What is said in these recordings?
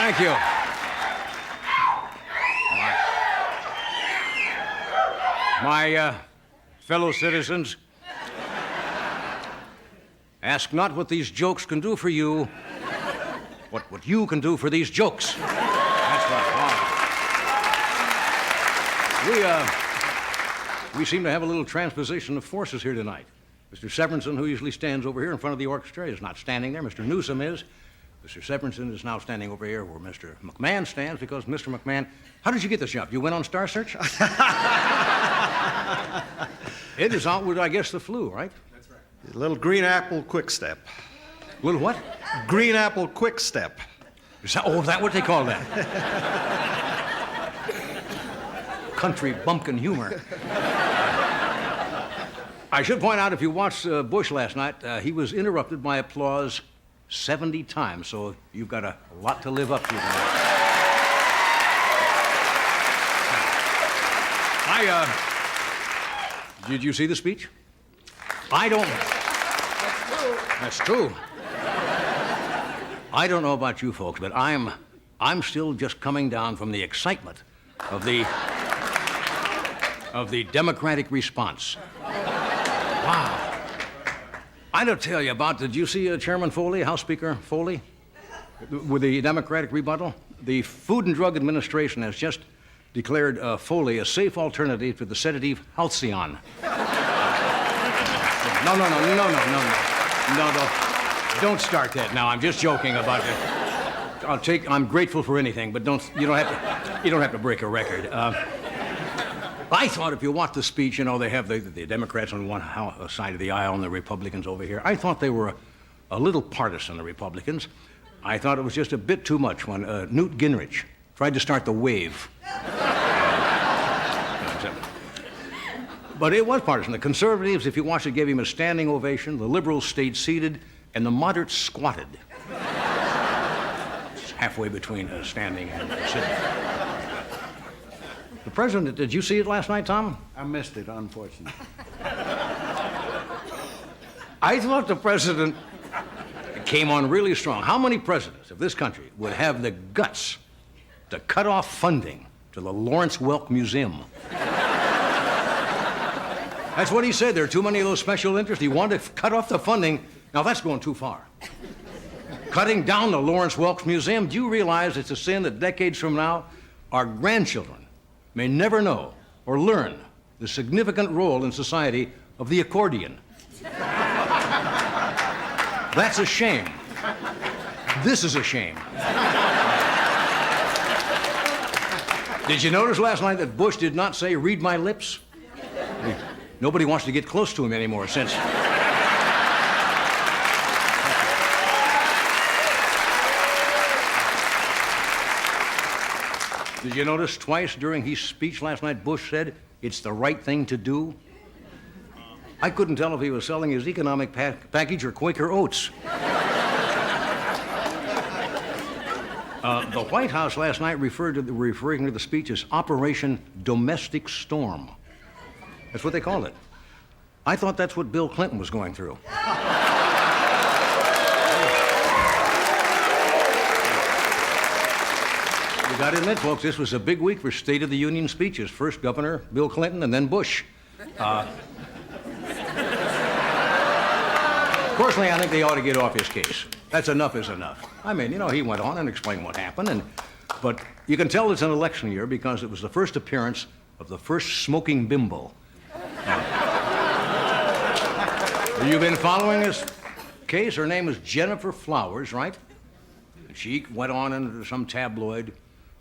Thank you. My fellow citizens, ask not what these jokes can do for you, but what you can do for these jokes. That's right. We seem to have a little transposition of forces here tonight. Mr. Severinsen, who usually stands over here in front of the orchestra, is not standing there. Mr. Newsom is. Mr. Severinsen is now standing over here where Mr. McMahon stands because Mr. McMahon... How did you get this job? You went on Star Search? It is out with, I guess, the flu, right? That's right. A little green apple quick step. Little what? Green apple quick step. Is that what they call that? Country bumpkin humor. I should point out, if you watched Bush last night, he was interrupted by applause 70 times, so you've got a lot to live up to tonight. Did you see the speech? I don't. That's true. I don't know about you folks, but I'm still just coming down from the excitement of the Democratic response. Wow. I don't tell you about, did you see Chairman Foley, House Speaker Foley, with the Democratic rebuttal? The Food and Drug Administration has just declared Foley a safe alternative to the sedative Halcyon. No. Don't start that now. I'm just joking about it. I'm grateful for anything, but you don't have to break a record. I thought if you watch the speech, you know, they have the Democrats on one side of the aisle and the Republicans over here. I thought they were a little partisan, the Republicans. I thought it was just a bit too much when Newt Gingrich tried to start the wave. But it was partisan. The conservatives, if you watch it, gave him a standing ovation. The liberals stayed seated, and the moderates squatted. It's halfway between standing and sitting. The president, did you see it last night, Tom? I missed it, unfortunately. I thought the president came on really strong. How many presidents of this country would have the guts to cut off funding to the Lawrence Welk Museum? That's what he said. There are too many of those special interests. He wanted to cut off the funding. Now, that's going too far. Cutting down the Lawrence Welk Museum, do you realize it's a sin that decades from now, our grandchildren may never know or learn the significant role in society of the accordion? That's a shame. This is a shame. Did you notice last night that Bush did not say, "Read my lips"? Nobody wants to get close to him anymore since... Did you notice twice during his speech last night, Bush said, "It's the right thing to do"? I couldn't tell if he was selling his economic package or Quaker Oats. The White House last night referring to the speech as Operation Domestic Storm. That's what they called it. I thought that's what Bill Clinton was going through. You got to admit, folks, this was a big week for State of the Union speeches. First Governor Bill Clinton and then Bush. Personally, I think they ought to get off his case. That's enough is enough. I mean, you know, he went on and explained what happened, but you can tell it's an election year because it was the first appearance of the first smoking bimbo. You've been following this case? Her name is Jennifer Flowers, right? She went on into some tabloid,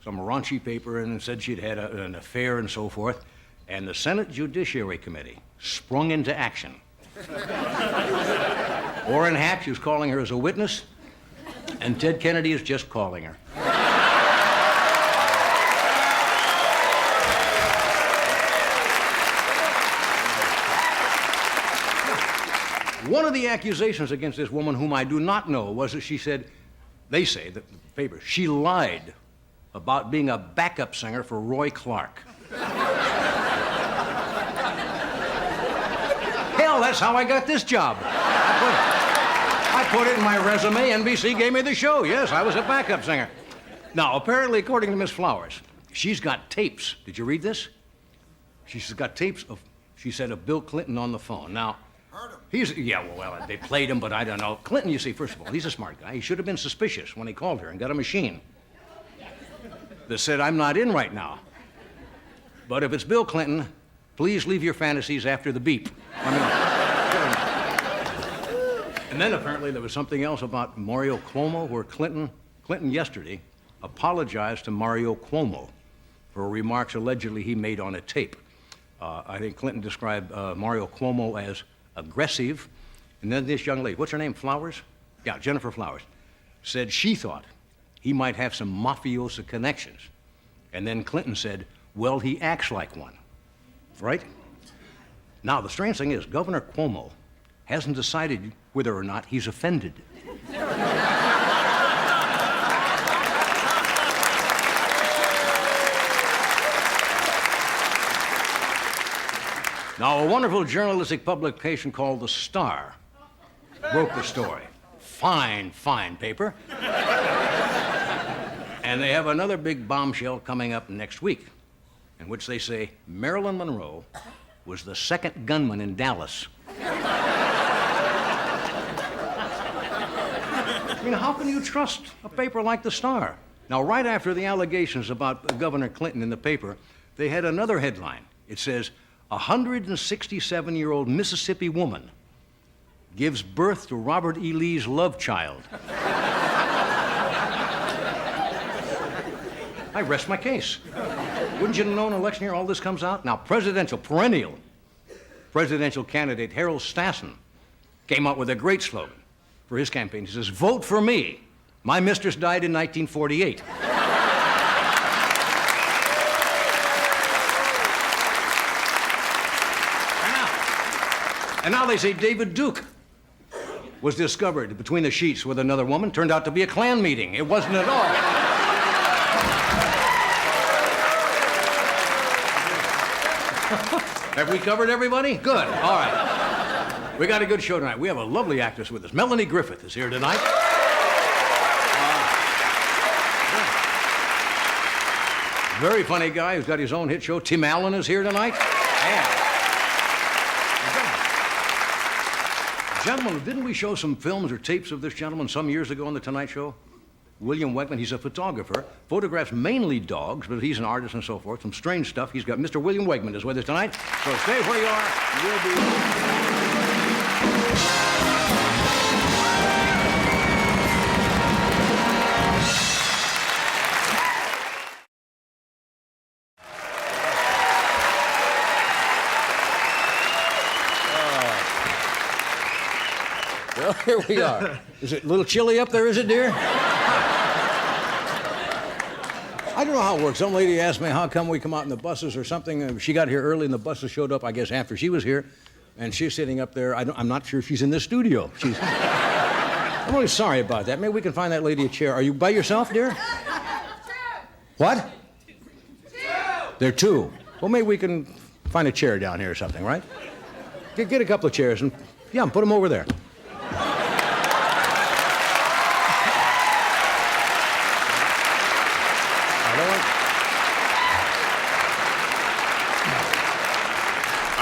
some raunchy paper, and said she'd had an affair and so forth. And the Senate Judiciary Committee sprung into action. Orrin Hatch is calling her as a witness, and Ted Kennedy is just calling her. One of the accusations against this woman, whom I do not know, was that she said, they say, the paper, she lied about being a backup singer for Roy Clark. Hell, that's how I got this job. I put it in my resume. NBC gave me the show. Yes, I was a backup singer. Now, apparently, according to Miss Flowers, she's got tapes. Did you read this? She's got tapes of, she said, of Bill Clinton on the phone. Now, well, they played him, but I don't know. Clinton, you see, first of all, he's a smart guy. He should have been suspicious when he called her and got a machine that said, I'm not in right now. But if it's Bill Clinton, please leave your fantasies after the beep. I mean, and then apparently there was something else about Mario Cuomo, where Clinton yesterday apologized to Mario Cuomo for remarks allegedly he made on a tape. I think Clinton described Mario Cuomo as aggressive. And then this young lady, what's her name, Flowers? Yeah, Jennifer Flowers, said she thought he might have some mafiosa connections. And then Clinton said, well, he acts like one, right? Now, the strange thing is, Governor Cuomo hasn't decided whether or not he's offended. Now, a wonderful journalistic publication called The Star broke the story. Fine, fine paper. And they have another big bombshell coming up next week, in which they say Marilyn Monroe was the second gunman in Dallas. I mean, how can you trust a paper like The Star? Now, right after the allegations about Governor Clinton in the paper, they had another headline. It says, a 167-year-old Mississippi woman gives birth to Robert E. Lee's love child. I rest my case. Wouldn't you know in an election year all this comes out? Now, perennial presidential candidate Harold Stassen came out with a great slogan for his campaign. He says, vote for me. My mistress died in 1948. And now they say David Duke was discovered between the sheets with another woman. Turned out to be a Klan meeting. It wasn't at all. Have we covered everybody? Good. All right. We got a good show tonight. We have a lovely actress with us. Melanie Griffith is here tonight. Very funny guy who's got his own hit show. Tim Allen is here tonight. And gentlemen, didn't we show some films or tapes of this gentleman some years ago on The Tonight Show? William Wegman, he's a photographer, photographs mainly dogs, but he's an artist and so forth, some strange stuff. He's got Mr. William Wegman is with us tonight. So stay where you are. We'll be... Well, here we are. Is it a little chilly up there, is it, dear? I don't know how it works. Some lady asked me how come we come out in the buses or something. She got here early and the buses showed up, I guess, after she was here. And she's sitting up there. I'm not sure if she's in the studio. I'm really sorry about that. Maybe we can find that lady a chair. Are you by yourself, dear? Two. What? Two. There are two. Well, maybe we can find a chair down here or something, right? Get a couple of chairs and, yeah, put them over there.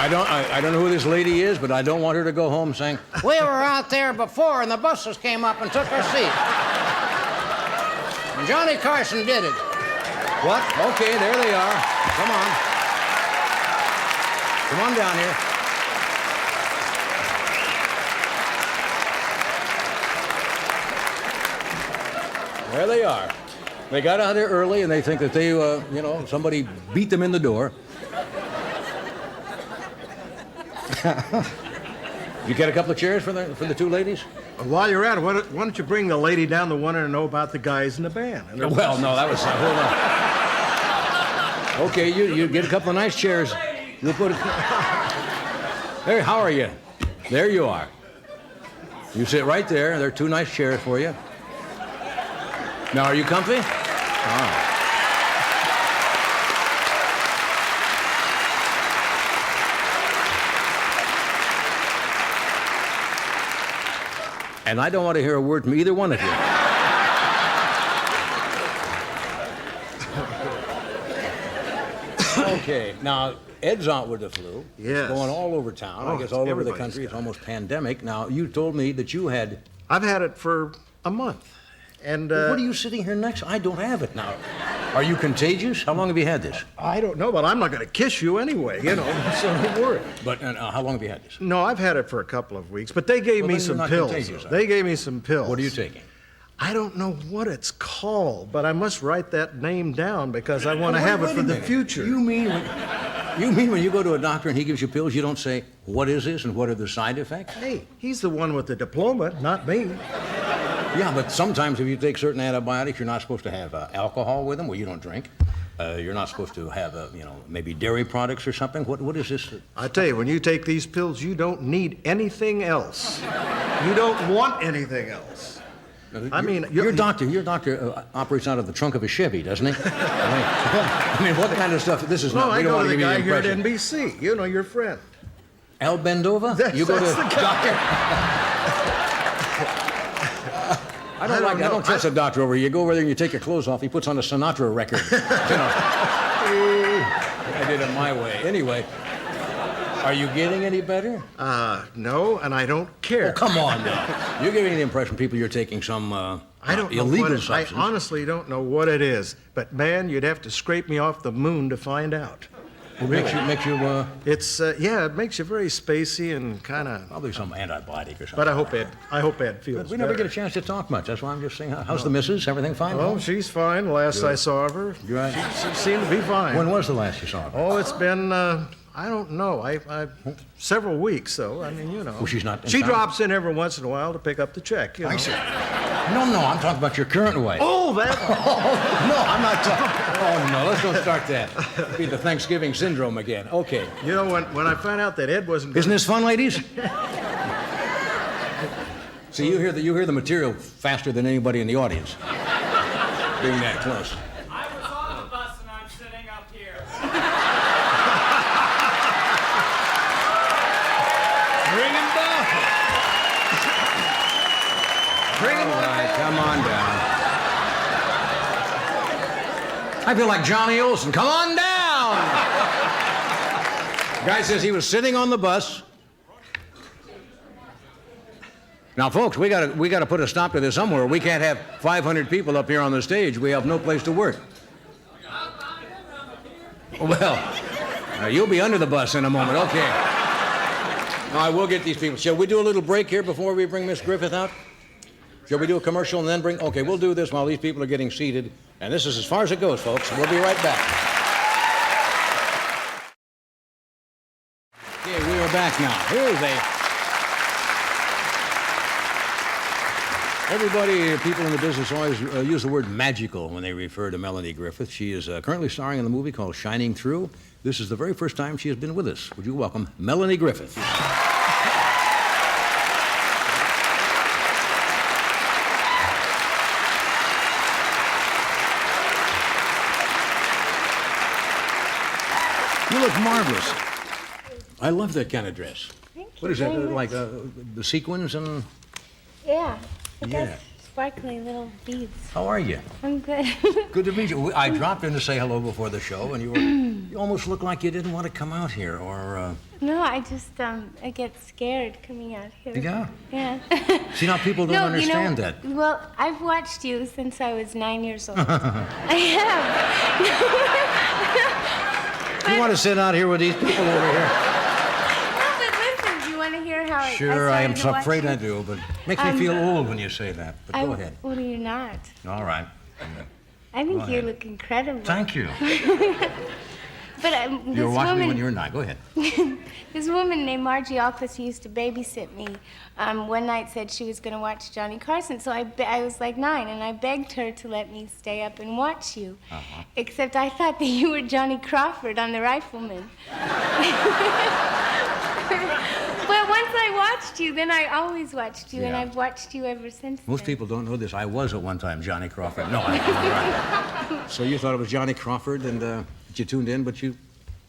I don't know who this lady is, but I don't want her to go home saying, we were out there before and the buses came up and took our seat. And Johnny Carson did it. What? Okay, there they are. Come on. Come on down here. There they are. They got out there early and they think that they, somebody beat them in the door. You get a couple of chairs for the two ladies? While you're at it, why don't you bring the lady down that wanted to know about the guys in the band? Well, no, that was... Hold on. Okay, you get a couple of nice chairs. You'll put it... There, how are you? There you are. You sit right there. There are two nice chairs for you. Now, are you comfy? Oh. And I don't want to hear a word from either one of you. Okay, now, Ed's out with the flu. Yes. It's going all over town. Oh, I guess all over the everybody's country. It's got almost pandemic. Now, you told me that you had... I've had it for a month. And, What are you sitting here next? I don't have it now. Are you contagious? How long have you had this? I don't know, but I'm not going to kiss you anyway, so don't worry. But how long have you had this? No, I've had it for a couple of weeks, but they gave me then you're some not pills. contagious, They gave me some pills. What are you taking? I don't know what it's called, but I must write that name down because I want to have it for the future. You mean when you go to a doctor and he gives you pills, you don't say, what is this and what are the side effects? Hey, he's the one with the diploma, not me. Yeah, but sometimes if you take certain antibiotics, you're not supposed to have alcohol with them. Well, you don't drink. You're not supposed to have, maybe dairy products or something. What is this? I tell you, when you take these pills, you don't need anything else. You don't want anything else. I mean, your doctor operates out of the trunk of a Chevy, doesn't he? I mean, what kind of stuff? This is No, not. I We don't go want to to the give you guy the here at impression. NBC. You know, your friend. Al Bendova? That's You go to the guy. doctor. I don't trust a doctor over here. You go over there and you take your clothes off. He puts on a Sinatra record. I did it my way. Anyway, are you getting any better? No, and I don't care. Oh, come on now. You're giving the impression people you're taking some I don't know illegal what it, I substance. honestly don't know what it is, but man, you'd have to scrape me off the moon to find out. It makes you It's it makes you very spacey and kind of. probably some antibiotic or something. But I hope Ed feels. We never better. get a chance to talk much. That's why I'm just saying, how's the missus? Everything fine? Oh, she's fine. Last I saw of her, Right. she seemed to be fine. When was the last you saw her? Oh, it's been I don't know. I several weeks though. I mean, you know. Oh, she's not in She town? drops in every once in a while to pick up the check. You know. I see. No, I'm talking about your current wife. Oh, that. No, I'm not talking. Oh, no, let's don't start that. It'll be the Thanksgiving syndrome again. Okay. You know, when I found out that Ed wasn't. Isn't this fun, ladies? See, you hear the material faster than anybody in the audience. Being that close. I was on the bus and I'm sitting up here. Bring him down. Bring him on. Come on down. I feel like Johnny Olson. Come on down. Guy says he was sitting on the bus. Now, folks, we gotta put a stop to this somewhere. We can't have 500 people up here on the stage. We have no place to work. Well, you'll be under the bus in a moment. Okay. All right, we'll get these people. Shall we do a little break here before we bring Miss Griffith out? Shall we do a commercial and then bring... Okay, we'll do this while these people are getting seated. And this is as far as it goes, folks. We'll be right back. Okay, we are back now. Here's Everybody, people in the business always use the word magical when they refer to Melanie Griffith. She is currently starring in the movie called Shining Through. This is the very first time she has been with us. Would you welcome Melanie Griffith? You look marvelous. I love that kind of dress. Thank What you is that, very like much. the sequins and... Yeah. It Yeah. does sparkly little beads. How are you? I'm good. Good to meet you. I dropped in to say hello before the show, and you almost looked like you didn't want to come out here, or... No, I just I get scared coming out here. Yeah. Yeah. See, now people don't understand that. Well, I've watched you since I was 9 years old. I have. You want to sit out here with these people over here? No, but listen, do you want to hear how Sure, I am started so to watch afraid you? I do, but makes me feel old when you say that. But go ahead. Well, you're not. All right. I think Go you ahead. look incredible. Thank you. But this You're watching me woman, when you're not. Go ahead. This woman named Margie Alquist, who used to babysit me, one night said she was going to watch Johnny Carson. So I was like 9, and I begged her to let me stay up and watch you. Except I thought that you were Johnny Crawford on The Rifleman. But once I watched you, then I always watched you, and Yeah. I've watched you ever since Most then. people don't know this. I was at one time Johnny Crawford. No, I'm right. So you thought it was Johnny Crawford, and you tuned in, but you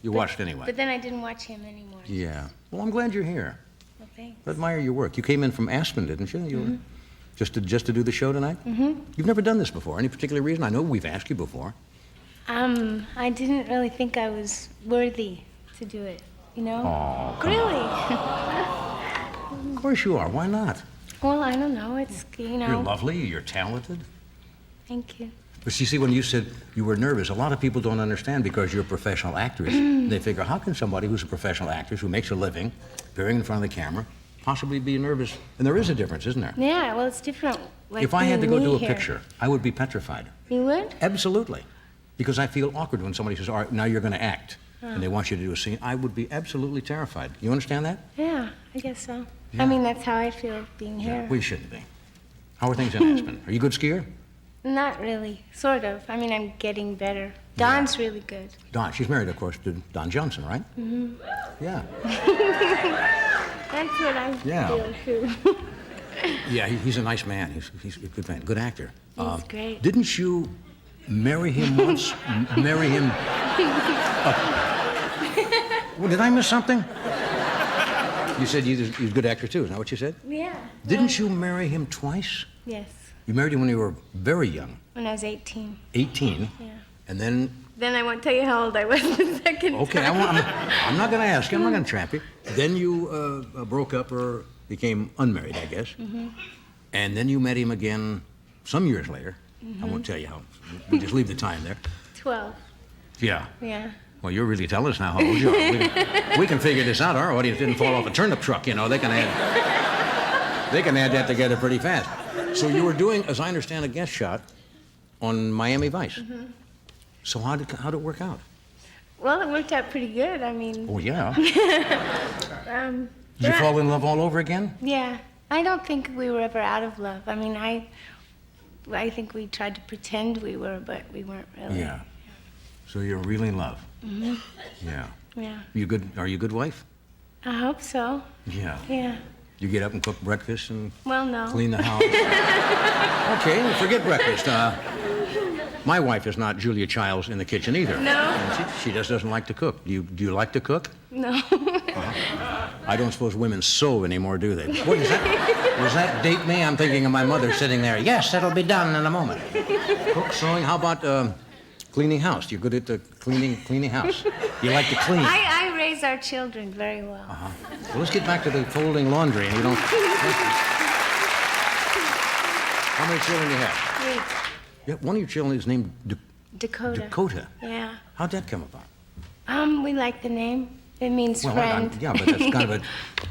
watched anyway. But then I didn't watch him anymore. Yeah. Well, I'm glad you're here. Well, thanks. I admire your work. You came in from Aspen, didn't you? You were just to do the show tonight? Mm-hmm. You've never done this before. Any particular reason? I know we've asked you before. I didn't really think I was worthy to do it, you know? Oh, come really? Of course you are. Why not? Well, I don't know. It's, you know. You're lovely. You're talented. Thank you. But you see, when you said you were nervous, a lot of people don't understand because you're a professional actress. They figure, how can somebody who's a professional actress, who makes a living, appearing in front of the camera, possibly be nervous? And there is a difference, isn't there? Yeah, well, it's different. Like If I had to go being do me a here. picture, I would be petrified. You would? Absolutely. Because I feel awkward when somebody says, all right, now you're going to act. And they want you to do a scene. I would be absolutely terrified. You understand that? Yeah, I guess so. Yeah. I mean, that's how I feel being here. We shouldn't be. How are things in Aspen? Are you a good skier? Not really. Sort of. I mean, I'm getting better. Don's really good. Don, she's married, of course, to Don Johnson, right? Mm-hmm. Yeah. That's what I Yeah. feel, too. Yeah, he's a nice man. He's a good man, good actor. He's great. Didn't you marry him once? Marry him? Well, did I miss something? You said he's a good actor, too. Is that what you said? Yeah. Didn't you marry him twice? Yes. You married him when you were very young, When I was 18. 18, Yeah. and then, Then I won't tell you how old I was the second okay, time. I'm not going to ask you. I'm not going to trap you. Then you broke up or became unmarried, I guess. Mm-hmm. And then you met him again some years later. I won't tell you how. We'll just leave the time there. 12. Yeah. Yeah. Well, you're really telling us now how old you are. We can figure this out. Our audience didn't fall off a turnip truck, you know. They can add that together pretty fast. So you were doing, as I understand, a guest shot on Miami Vice. So how did it work out? Well, it worked out pretty good. I mean, Oh, yeah. um, Did you fall in love all over again? yeah. I don't think we were ever out of love. I mean, I think we tried to pretend we were, but we weren't really. Yeah. So you're really in love? Mm-hmm. Yeah. Yeah. Are you a good wife? I hope so. Yeah. Yeah. You get up and cook breakfast and Well, no. clean the house? Okay, well, forget breakfast. My wife is not Julia Childs in the kitchen either. No? And she just doesn't like to cook. Do you like to cook? No. I don't suppose women sew anymore, do they? What is that? Does that date me? I'm thinking of my mother sitting there. Yes, that'll be done in a moment. Cook, sewing. How about cleaning house? You're good at cleaning house. You like to clean. I raise our children very well. Well, let's get back to the folding laundry. And you don't. How many children do you have? 3. Yeah, one of your children is named Dakota. Dakota. Yeah. How'd that come about? We like the name. It means Well, friend. yeah, but that's kind of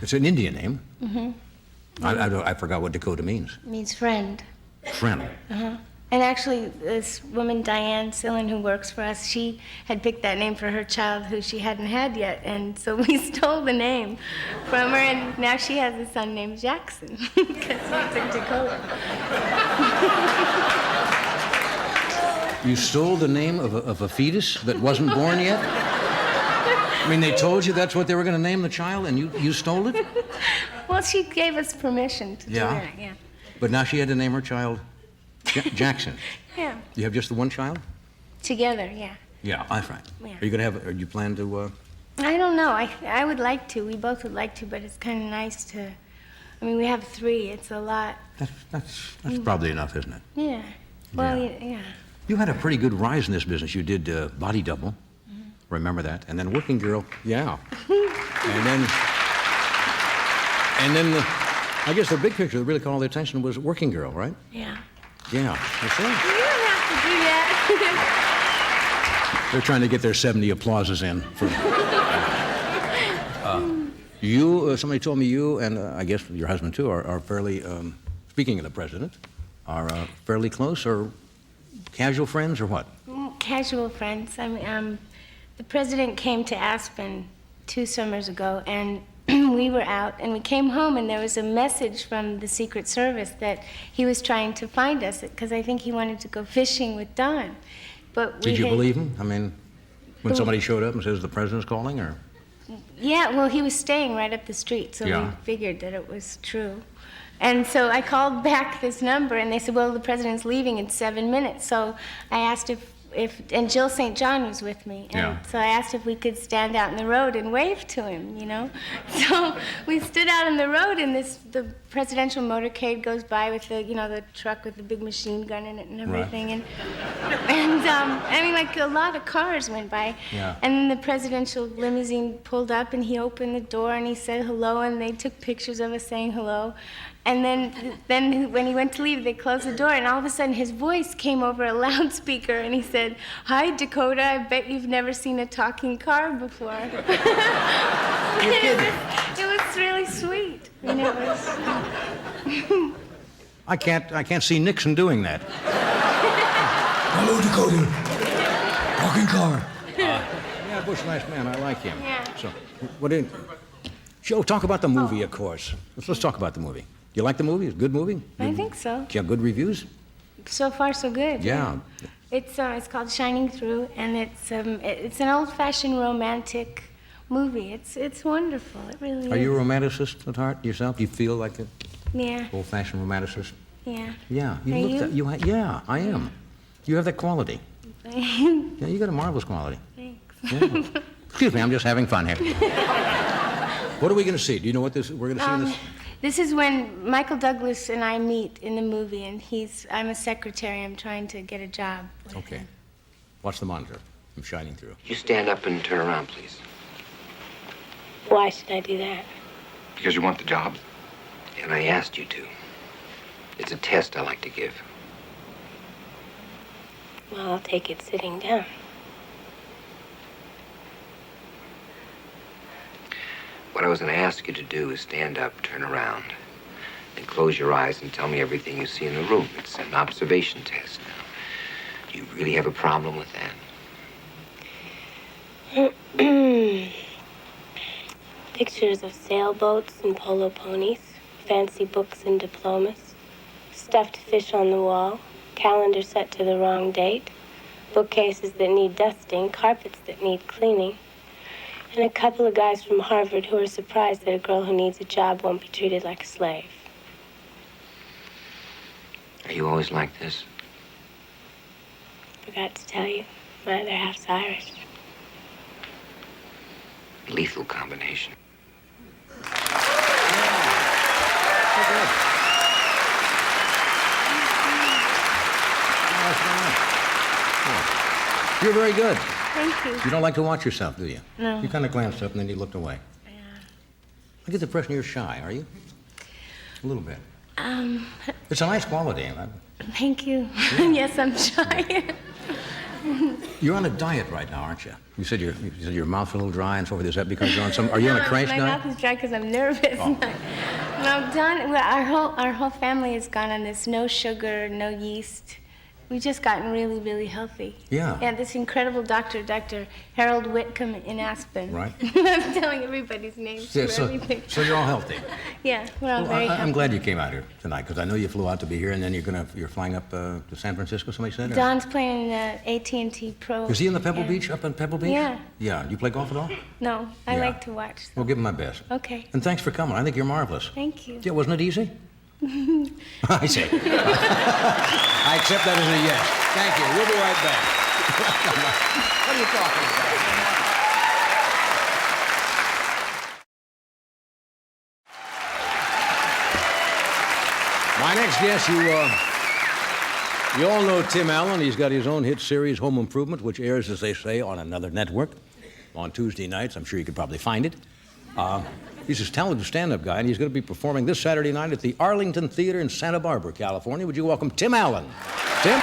it's an Indian name. Mm-hmm. I forgot what Dakota means. It means friend. Friend. And actually, this woman, Diane Sillen, who works for us, she had picked that name for her child who she hadn't had yet. And so we stole the name from her, and now she has a son named Jackson, because he took Dakota. You stole the name of a fetus that wasn't born yet? I mean, they told you that's what they were going to name the child, and you stole it? Well, she gave us permission to do that, yeah. But now she had to name her child Jackson. Yeah, You have just the one child? together, yeah. Yeah, that's right. Yeah. Are you going to have? Or you plan to? I don't know. I would like to. We both would like to, but it's kind of nice to. I mean, we have 3. It's a lot. That's probably enough, isn't it? Yeah. Well, Yeah. yeah. You had a pretty good rise in this business. You did Body Double. Remember that? And then Working Girl. Yeah. and then I guess the big picture that really caught all the attention was Working Girl, right? Yeah. Yeah. That's it. You don't have to do that. They're trying to get their 70 applauses in. Somebody told me you and I guess your husband too are fairly, speaking of the president, are fairly close or casual friends or what? Casual friends. I mean, the president came to Aspen 2 summers ago, and we were out, and we came home, and there was a message from the Secret Service that he was trying to find us, because I think he wanted to go fishing with Don. But Did you believe him? I mean, when somebody showed up and says the president's calling, or? Yeah, well, he was staying right up the street, so Yeah. we figured that it was true. And so I called back this number, and they said, well, the president's leaving in 7 minutes. So I asked if and Jill St. John was with me. And Yeah. so I asked if we could stand out in the road and wave to him, you know? So we stood out in the road, and the presidential motorcade goes by with the truck with the big machine gun in it and everything. Right. And I mean, like, a lot of cars went by. Yeah. And then the presidential limousine pulled up, and he opened the door, and he said hello, and they took pictures of us saying hello. And then when he went to leave, they closed the door, and all of a sudden his voice came over a loudspeaker, and he said, "Hi, Dakota, I bet you've never seen a talking car before." It was really sweet. And it was... I can't see Nixon doing that. Hello, Dakota. Talking car. Yeah, Bush, nice man. I like him. Yeah. So, what did... Joe, talk about the movie, of course. Let's talk about the movie. You like the movie? It's a good movie? I think so. You have good reviews? So far, so good. Yeah. It's called Shining Through, and it's an old-fashioned romantic movie. It's wonderful. It really is. Are you a romanticist at heart yourself? You feel like an Yeah. old-fashioned romanticist? Yeah. Yeah. Are you? Yeah, I am. You have that quality. Yeah, you got a marvelous quality. Thanks. Yeah. Excuse me, I'm just having fun here. What are we going to see? Do you know what we're going to see in this? This is when Michael Douglas and I meet in the movie, and I'm a secretary. I'm trying to get a job. Okay. Watch the monitor. I'm shining through. You stand up and turn around, please. Why should I do that? Because you want the job. And I asked you to. It's a test I like to give. Well, I'll take it sitting down. What I was going to ask you to do is stand up, turn around, and close your eyes and tell me everything you see in the room. It's an observation test. Now, do you really have a problem with that? Pictures of sailboats and polo ponies, fancy books and diplomas, stuffed fish on the wall, calendar set to the wrong date, bookcases that need dusting, carpets that need cleaning, and a couple of guys from Harvard who are surprised that a girl who needs a job won't be treated like a slave. Are you always like this? Forgot to tell you, my other half's Irish. Lethal combination. You're very good. Thank you. You don't like to watch yourself, do you? No. You kind of glanced up and then you looked away. Yeah. I get the impression you're shy, are you? A little bit. It's a nice quality. Thank you. Yes, I'm shy. You're on a diet right now, aren't you? You said your mouth's a little dry and so forth. Is that because you're on some... Are you on a crash My diet? mouth is dry because I'm nervous. Oh. No, Don, our whole family has gone on this no sugar, no yeast. We've just gotten really, really healthy. Yeah. Yeah, this incredible doctor, Dr. Harold Whitcomb in Aspen. Right. I'm telling everybody's names Yeah, for everything. so you're all healthy. Yeah, we're all Well, very I'm healthy. glad you came out here tonight because I know you flew out to be here and then you're flying up to San Francisco. Somebody said. Or? Don's playing in the AT&T Pro. Is he in the Pebble Yeah. Beach? Up in Pebble Beach? Yeah. Yeah. You play golf at all? No, I Yeah. like to watch. Well, give him my best. Okay. And thanks for coming. I think you're marvelous. Thank you. Yeah, wasn't it easy? I see. I accept that as a yes. Thank you. We'll be right back. What are you talking about? My next guest, you all know Tim Allen. He's got his own hit series, Home Improvement, which airs, as they say, on another network on Tuesday nights. I'm sure you could probably find it. He's a talented stand-up guy, and he's going to be performing this Saturday night at the Arlington Theater in Santa Barbara, California. Would you welcome Tim Allen? Tim?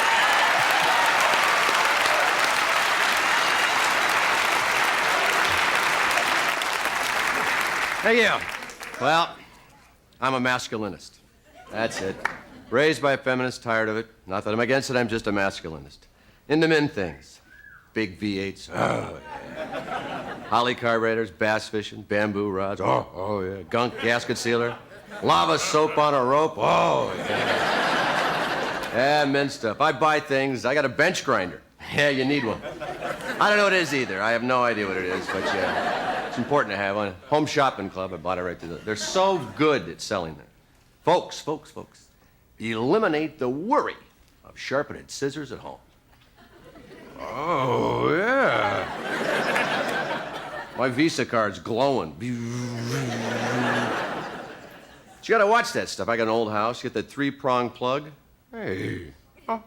Hey, yeah. Well, I'm a masculinist. That's it. Raised by a feminist, tired of it. Not that I'm against it, I'm just a masculinist. Into men things. Big V8s. Oh, yeah. Holly carburetors, bass fishing, bamboo rods. Oh, yeah. Gunk gasket sealer. Lava soap on a rope. Oh, yeah. Yeah, men stuff. I buy things. I got a bench grinder. Yeah, you need one. I don't know what it is either. I have no idea what it is, but yeah. It's important to have one. Home Shopping Club, I bought it right through. They're so good at selling them. Folks. Eliminate the worry of sharpening scissors at home. Oh, yeah. My Visa card's glowing. But you gotta watch that stuff. I got an old house. You get that 3-prong plug. Hey. If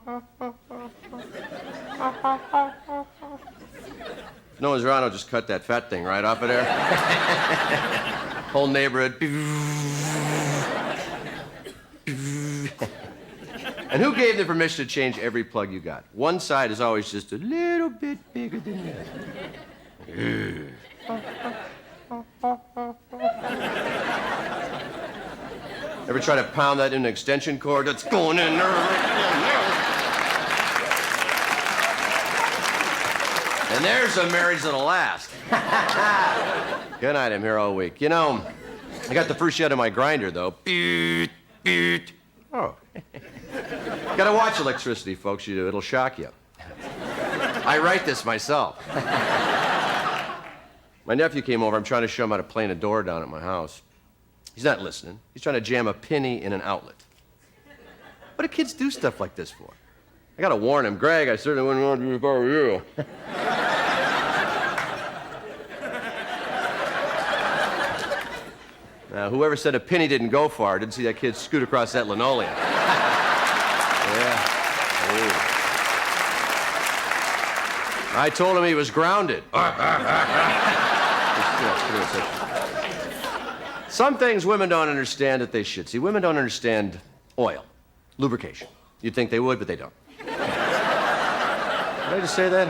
no one's around, I'll just cut that fat thing right off of there. Whole neighborhood. And who gave the permission to change every plug you got? One side is always just a little bit bigger than the other. Ever try to pound that in an extension cord that's going in there? And there's a marriage that'll last. Good night, I'm here all week. You know, I got the first shed of my grinder, though. Beep, beep. Oh. Gotta watch electricity, folks. It'll shock you. I write this myself. My nephew came over. I'm trying to show him how to plane a door down at my house. He's not listening. He's trying to jam a penny in an outlet. What do kids do stuff like this for? I gotta warn him. Greg, I certainly wouldn't want to if I were you. Now, whoever said a penny didn't go far didn't see that kid scoot across that linoleum. Yeah. Ooh. I told him he was grounded. Some things women don't understand that they should. See, women don't understand oil, lubrication. You'd think they would, but they don't. Did I just say that?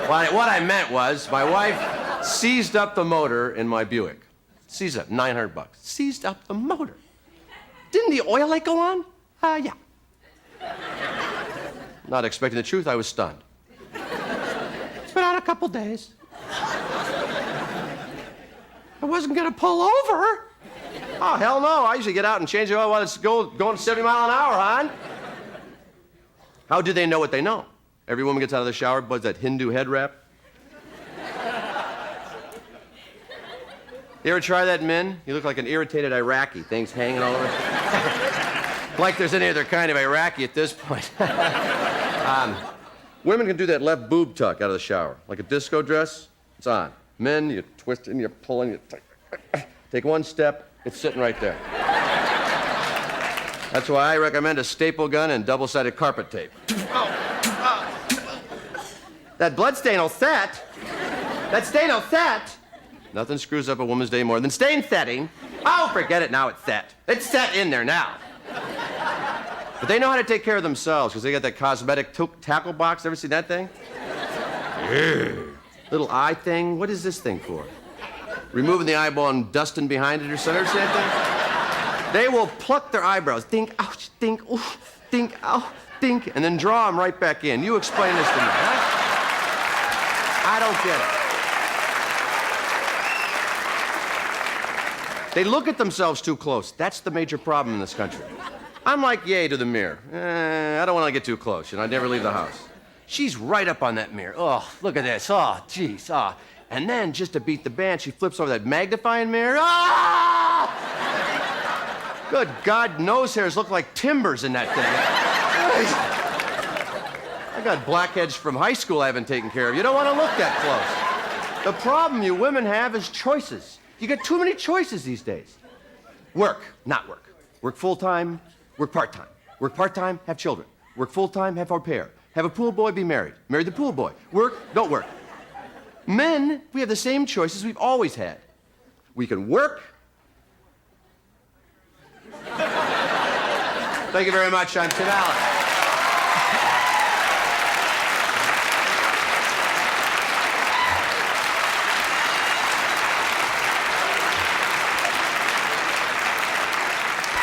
Well, what I meant was my wife seized up the motor in my Buick. Seized up, $900. Seized up the motor. Didn't the oil light go on? Yeah. Not expecting the truth, I was stunned. It's been on a couple days. I wasn't gonna pull over. Oh, hell no. I usually get out and change the oil while it's going 70 miles an hour, hon. How do they know what they know? Every woman gets out of the shower, buds that Hindu head wrap. You ever try that, men? You look like an irritated Iraqi, things hanging all over. Like there's any other kind of Iraqi at this point. Women can do that left boob tuck out of the shower. Like a disco dress, it's on. Men, you twist it and you pull and you take one step, it's sitting right there. That's why I recommend a staple gun and double-sided carpet tape. That blood stain will set. That stain will set. Nothing screws up a woman's day more than stain setting. Oh, forget it, now it's set. It's set in there now. But they know how to take care of themselves because they got that cosmetic tackle box. Ever seen that thing? Little eye thing. What is this thing for? Removing the eyeball and dusting behind it or something. Ever seen that thing? They will pluck their eyebrows. Think, ouch, think, oof, think, ow, think, and then draw them right back in. You explain this to me, huh? I don't get it. They look at themselves too close. That's the major problem in this country. I'm like Ye to the mirror. I don't want to get too close, I never leave the house. She's right up on that mirror. Oh, look at this. Oh, jeez. Oh. And then, just to beat the band, she flips over that magnifying mirror. Ah! Good God, nose hairs look like timbers in that thing. I got blackheads from high school I haven't taken care of. You don't want to look that close. The problem you women have is choices. You get too many choices these days. Work, not work. Work full-time, work part-time. Work part-time, have children. Work full-time, have au pair. Have a pool boy, be married. Marry the pool boy. Work, don't work. Men, we have the same choices we've always had. We can work. Thank you very much. I'm Tim Allen.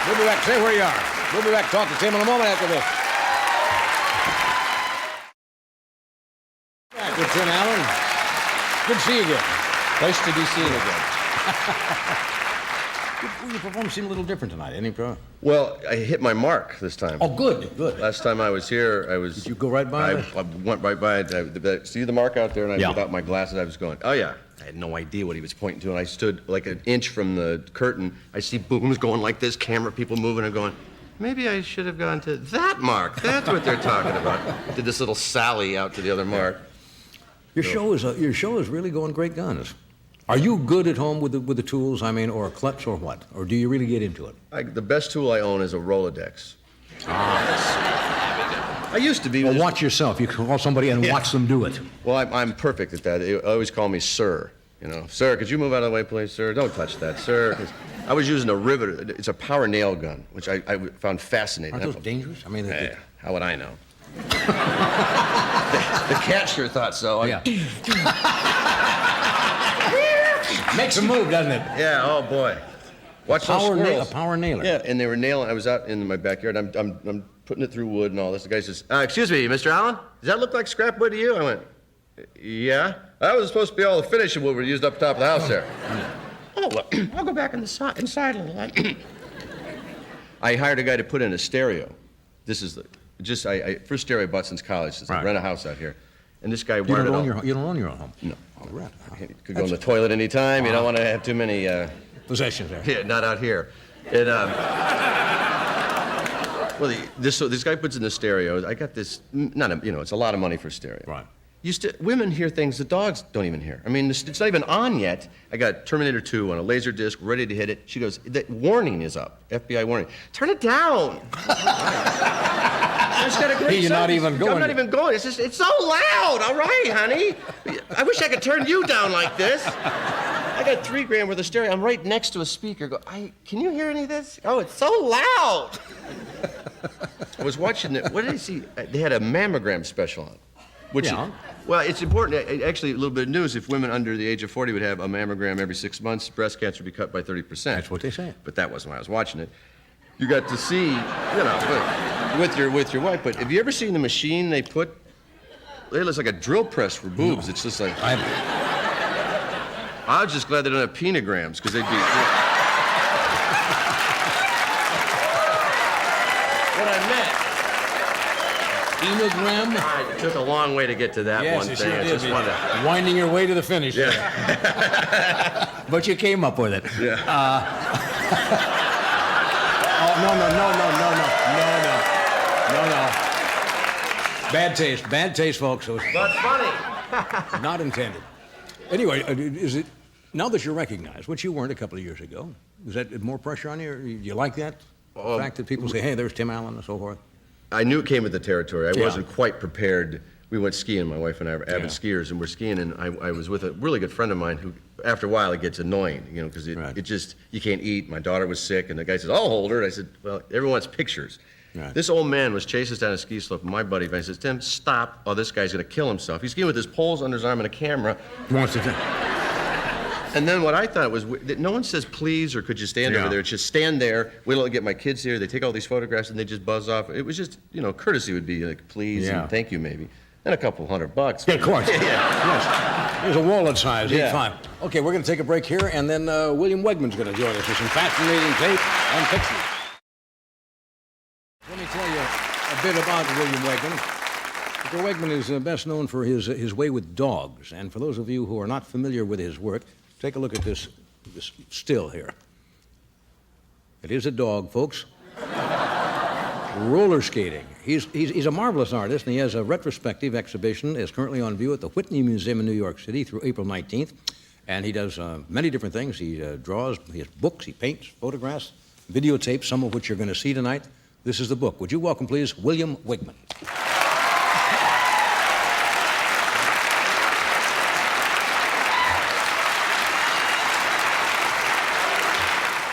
We'll be back. Stay where you are. We'll be back. Talk to Tim in a moment after this. Back with Tim Allen. Good to see you again. Nice to be seen again. Your performance seemed a little different tonight, any pro? Well, I hit my mark this time. Oh, good, good. Last time I was here, I was... Did you go right by it? I went right by it. See the mark out there? And Yeah. without my glasses, I was going, oh, yeah. I had no idea what he was pointing to, and I stood like an inch from the curtain. I see booms going like this, camera people moving, and going, maybe I should have gone to that mark. That's what they're talking about. Did this little sally out to the other mark. Your show is really going great guns. Are you good at home with the tools? I mean, or a klutz or what? Or do you really get into it? The best tool I own is a Rolodex. I used to be. Well, watch yourself. You can call somebody and watch them do it. Well, I'm perfect at that. They always call me sir. You know, sir, could you move out of the way, please, sir? Don't touch that, sir. 'Cause I was using a riveter. It's a power nail gun, which I found fascinating. Aren't those dangerous? I mean, Hey, how would I know? the cat sure thought so. Yeah. Makes a move, doesn't it? Yeah. Oh boy. Watch those squirrels. A power nailer. Yeah, and they were nailing. I was out in my backyard. I'm putting it through wood and all this. The guy says, "Excuse me, Mr. Allen, does that look like scrap wood to you?" I went, "Yeah. That was supposed to be all the finishing wood we used up top of the house there." Oh, well, I'll go back inside a little. I hired a guy to put in a stereo. This is first stereo I bought since college. Since I rent a house out here, and this guy You wired it all. don't own your own home? No. Oh, right. You could go in the toilet anytime. You don't want to have too many. Possessions there. Yeah, not out here. It, well, this guy puts in the stereo. I got this. It's a lot of money for stereo. Right. Women hear things the dogs don't even hear. I mean, it's not even on yet. I got Terminator 2 on a laser disc, ready to hit it. She goes, "The warning is up. FBI warning. Turn it down." It's got a great You're not even going. I'm not even going. It's so loud. All right, honey. I wish I could turn you down like this. I got $3,000 worth of stereo. I'm right next to a speaker. Can you hear any of this? Oh, it's so loud. I was watching it. What did I see? They had a mammogram special on. Well, it's important. Actually, a little bit of news. If women under the age of 40 would have a mammogram every 6 months, breast cancer would be cut by 30%. That's what they say. But that wasn't why I was watching it. You got to see, with your wife. But have you ever seen the machine they put? It looks like a drill press for boobs. It's just like. I was just glad they don't have penograms, because they'd be. What I meant. Enogram? It took a long way to get to that one thing. Sure I just wanted to... Winding your way to the finish. Yeah. But you came up with it. Yeah. Oh, no. Bad taste, folks. It was But funny. not intended. Anyway, is it, now that you're recognized, which you weren't a couple of years ago, is that more pressure on you? Do you like that? The fact that people say, "Hey, there's Tim Allen," and so forth? I knew it came with the territory. I Yeah. wasn't quite prepared. We went skiing, my wife and I are avid skiers, and we're skiing, and I was with a really good friend of mine who, after a while, it gets annoying, because it just, you can't eat. My daughter was sick, and the guy says, "I'll hold her." And I said, "Well, everyone wants pictures." Right. This old man was chasing us down a ski slope, and my buddy says, "Tim, stop. Oh, this guy's going to kill himself." He's skiing with his poles under his arm and a camera. He wants to. And then what I thought was that no one says please or could you stand over there. It's just stand there, wait till I get my kids here. They take all these photographs and they just buzz off. It was just, courtesy would be like please and thank you maybe. And a couple $100. Yeah, of course. Yeah. Yes. There's a wallet size, Yeah. 8.5. Okay, we're going to take a break here, and then William Wegman's going to join us with some fascinating tape and pictures. Let me tell you a bit about William Wegman. Mr. Wegman is best known for his way with dogs. And for those of you who are not familiar with his work, take a look at this still here. It is a dog, folks. Roller skating. He's a marvelous artist, and he has a retrospective exhibition is currently on view at the Whitney Museum in New York City through April 19th. And he does many different things. He draws, he has books, he paints, photographs, videotapes, some of which you're going to see tonight. This is the book. Would you welcome, please, William Wegman.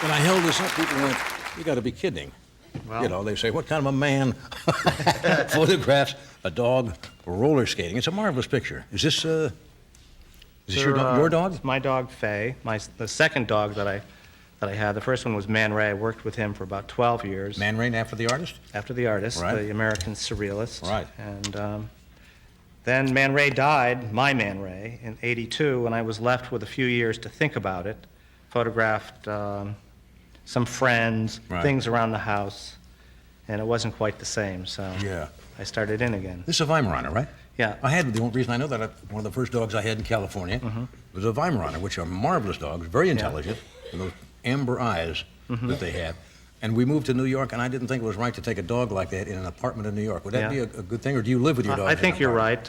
When I held this up, people went, "You got to be kidding." Well, they say, "What kind of a man photographs a dog roller skating?" It's a marvelous picture. Is this your dog? It's my dog, Faye. The second dog that I had. The first one was Man Ray. I worked with him for about 12 years. Man Ray, after the artist? After the artist, Right. the American surrealist. Right. And then Man Ray died, my Man Ray, in '82, and I was left with a few years to think about it. Photographed some friends, Right. things around the house, and it wasn't quite the same, so Yeah. I started in again. This is a Weimaraner, right? Yeah. The only reason I know that, one of the first dogs I had in California was a Weimaraner, which are marvelous dogs, very intelligent, and those amber eyes that they have. and we moved to New York, and I didn't think it was right to take a dog like that in an apartment in New York. Would that Yeah. be a good thing, or do you live with your dog? I think you're right.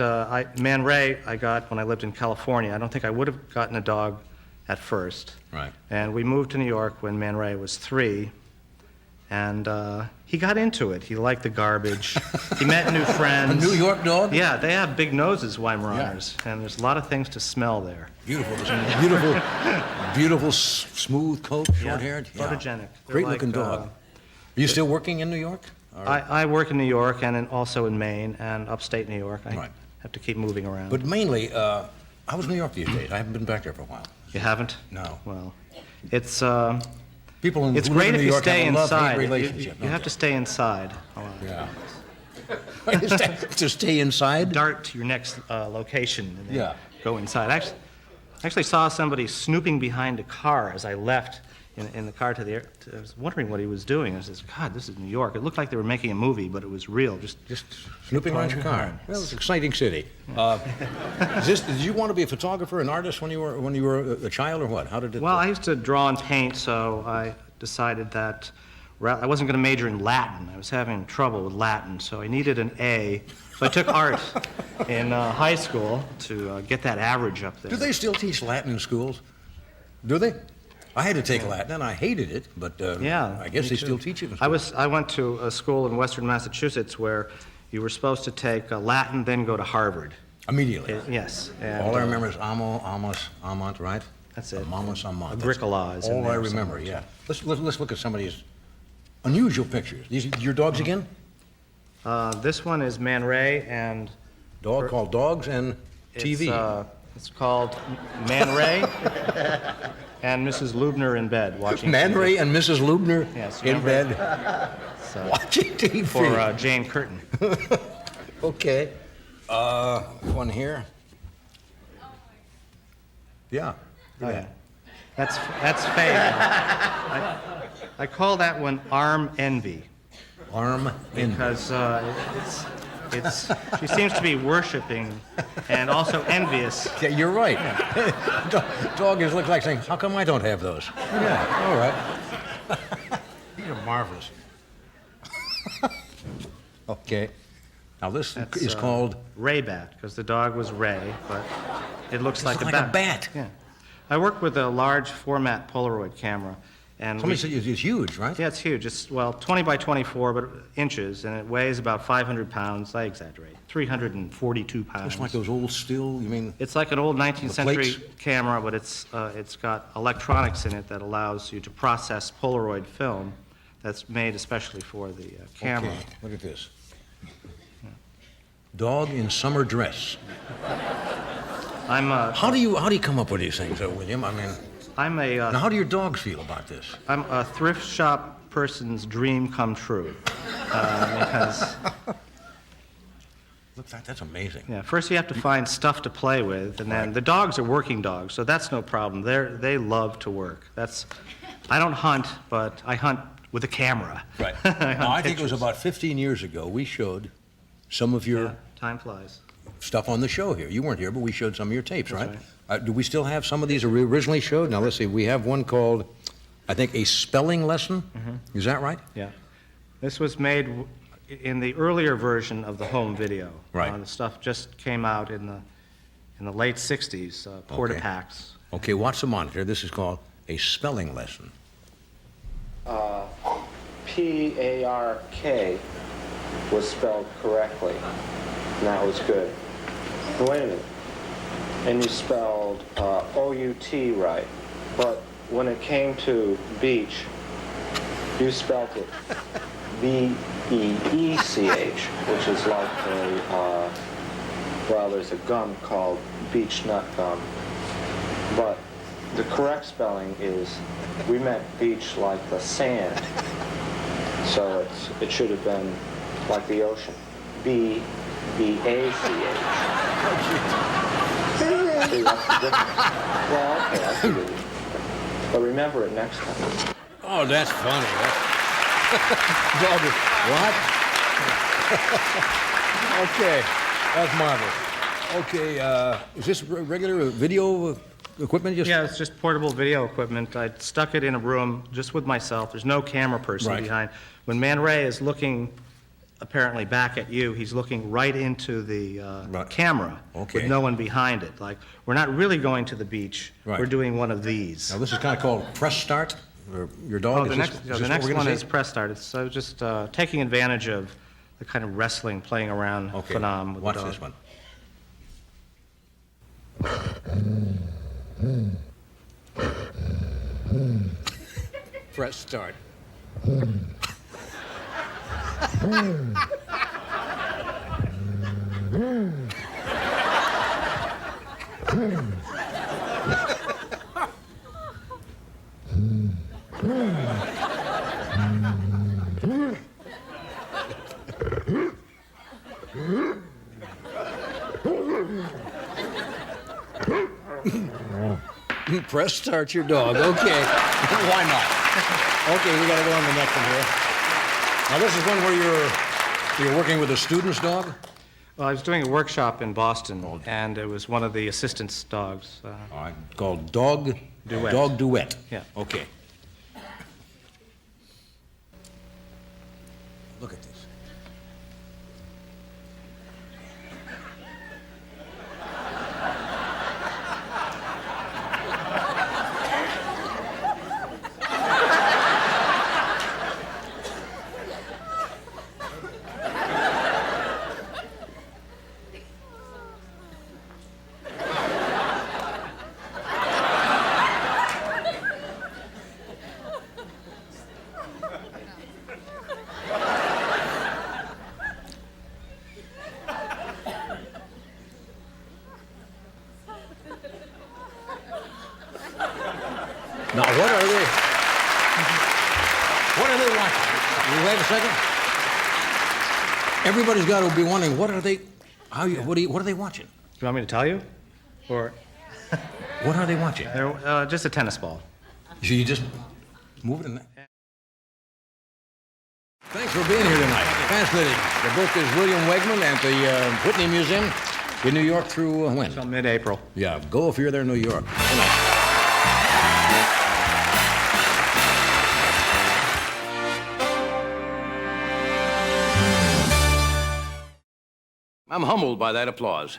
Man Ray I got when I lived in California. I don't think I would have gotten a dog at first. Right. And we moved to New York when Man Ray was 3, and he got into it. He liked the garbage. He met new A friends. New York dog? Yeah, they have big noses, Weimaraners, and there's a lot of things to smell there. Beautiful, beautiful, beautiful, smooth coat, short-haired. Yeah, photogenic. They're Great-looking like, dog. Are you still working in New York? Or- I work in New York and also in Maine and upstate New York. I Right. have to keep moving around. But mainly, how was New York these days? I haven't been back there for a while. You haven't? No. Well, it's People in it's who live great in if New you York stay have a love-hate inside. relationship. You have to stay inside. Yeah. To stay inside? Dart to your next location and then Yeah. go inside. I actually saw somebody snooping behind a car as I left in the car to the air. I was wondering what he was doing. I said, God, this is New York. It looked like they were making a movie, but it was real. Just Snooping around your car. Well, it's an exciting city. Did you want to be a photographer, an artist when you were a child, or what? How did it? Well, I used to draw and paint, so I decided that I wasn't going to major in Latin. I was having trouble with Latin, so I needed an A. So I took art in high school to get that average up there. Do they still teach Latin in schools? Do they? I had to take Latin, and I hated it, but Yeah, I guess me they too. still teach it in schools. I went to a school in Western Massachusetts where you were supposed to take Latin, then go to Harvard. Immediately. Yes. And, All I remember is amo, amos, amant, right? That's it. Amamos, amant. Agricola is in All I there remember, somewhere. yeah. Let's look at some of these unusual pictures. These are your dogs again? This one is Man Ray, and Dog called Dogs and TV. it's called Man Ray and Mrs. Lubner in bed watching Man TV. Ray and Mrs. Lubner Yes, in remember? bed So, watching TV. for Jane Curtin. Okay. One here. Yeah. Oh, yeah. That's Faye. I call that one Arm Envy Arm in. because it's she seems to be worshiping and also envious. Yeah, you're right. Dog is look like saying, "How come I don't have those?" Yeah. All right. You're marvelous. Okay. Now this That's, is called. Ray Bat because the dog was Ray, but it looks like looks a like a bat. bat. Yeah. I work with a large format Polaroid camera, and Somebody said it's huge, right? yeah, it's huge. It's 20 by 24 but inches, and it weighs about 500 pounds. I exaggerate. 342 pounds. It's like those old still. You mean? It's like an old 19th century plates? camera, but it's got electronics in it that allows you to process Polaroid film that's made especially for the camera. Okay. Look at this. Dog in summer dress. How do you come up with these things, William? I mean, now how do your dogs feel about this? I'm a thrift shop person's dream come true. Because, Look, that's amazing. yeah, first you have to find stuff to play with, and then the dogs are working dogs, so that's no problem. They love to work. I don't hunt, but I hunt with a camera. Right. I hunt Now, I think it was pictures. about 15 years ago, we showed some of your Yeah, time flies. stuff on the show here. You weren't here, but we showed some of your tapes, That's right? Do we still have some of these originally showed? Now, let's see. We have one called, I think, A Spelling Lesson. Is that right? Yeah. This was made in the earlier version of the home video. Right. The stuff just came out in the late 60s, Porta Okay. Packs. Okay, watch the monitor. This is called A Spelling Lesson. P-A-R-K was spelled correctly, and that was good. Wait a minute. And you spelled O-U-T right, but when it came to beach, you spelled it B-E-E-C-H, which is like there's a gum called beech nut gum. But the correct spelling is, we meant beach like the sand. So it should have been like the ocean. B-E-A-C-H. See, that's the difference. Well, okay, I see it. But remember it next time. Oh, that's funny. Dog is, what? Okay, that's marvelous. Okay, is this regular video equipment? Just Yeah, it's just portable video equipment. I stuck it in a room just with myself. There's no camera person Right. behind. When Man Ray is looking apparently back at you, he's looking right into the Right. camera Okay. with no one behind it. Like, we're not really going to the beach. Right. We're doing one of these. Now, this is kind of called press start? Or your dog? Oh, is the this- next, is the this what next we're gonna one see? is press start. It's just taking advantage of the kind of wrestling, playing around Okay, phenom with watch the dog. this one. Press start. Press start your dog. Okay. Why not? Okay, we got to go on the next one here. Now, this is one where you're working with a student's dog? Well, I was doing a workshop in Boston, and it was one of the assistant's dogs. All right, called Dog Duet. Dog Duet. Yeah. Okay. Look at this. Now, what are they? What are they watching? You wait a second. Everybody's got to be wondering, what are they? What are they watching? Do you want me to tell you? Or What are they watching? they're just a tennis ball. So you just move it in there. Thanks for being here tonight. Fascinating. The book is William Wegman at the Whitney Museum in New York through when? Until mid-April. Yeah, go if you're there in New York. Good night. I'm humbled by that applause.